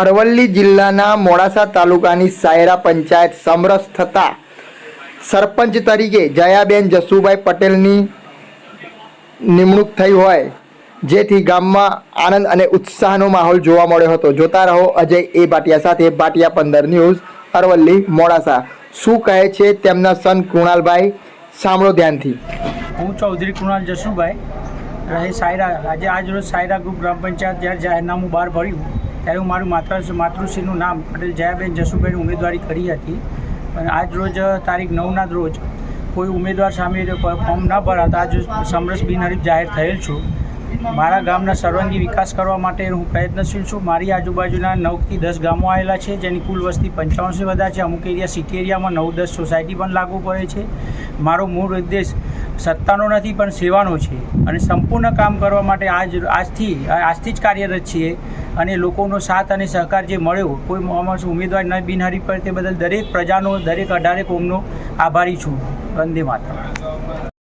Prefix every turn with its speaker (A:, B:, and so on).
A: અરવલ્લી જિલ્લાના મોડાસા તાલુકાની સાયરા પંચાયત સમરસ થતા સરપંચ તરીકે જયાબેન જસુભાઈ પટેલની નિમણૂક થઈ હોય, જેથી ગામમાં આનંદ અને ઉત્સાહનો માહોલ જોવા મળ્યો હતો। જોતા રહો અજય એ ભાટિયા સાથે, ભાટિયા 15 ન્યૂઝ, અરવલ્લી મોડાસા। શું કહે છે તેમના સન કૃણાલભાઈ, સાંભળો ધ્યાનથી।
B: હું ચૌધરી કૃણાલ જસુભાઈ રહે સાયરા। આજ રોજ સાયરા ગ્રુપ ગ્રામ પંચાયત જ્યારે જાહેરનામું બહાર પડ્યું ત્યારે હું મારું માતૃશ્રીનું નામ પટેલ જયાબેન જસુભાઈની ઉમેદવારી કરી હતી। અને આજ રોજ તારીખ 9ના રોજ કોઈ ઉમેદવાર સામે ફોર્મ ન ભરાતા આજ સમરસ બિનહરીફ જાહેર થયેલ છું। મારા ગામના સર્વાંગી વિકાસ કરવા માટે હું પ્રયત્નશીલ છું। મારી આજુબાજુના 9થી 10 ગામો આવેલા છે, જેની કુલ વસ્તી 55થી વધારે છે। અમુક એરિયા સિટી એરિયામાં 9-10 સોસાયટી પણ લાગુ પડે છે। મારો મૂળ ઉદ્દેશ સત્તાનો નથી પણ સેવાનો છે અને સંપૂર્ણ કામ કરવા માટે આજથી જ કાર્યરત છીએ। અને લોકોનો સાથ અને સહકાર જે મળ્યો, કોઈ અમારો ઉમેદવાર ન બિનહરીફ પર તે બદલ દરેક પ્રજાનો, દરેક 18 કોમનો આભારી છું। વંદે માતરમ।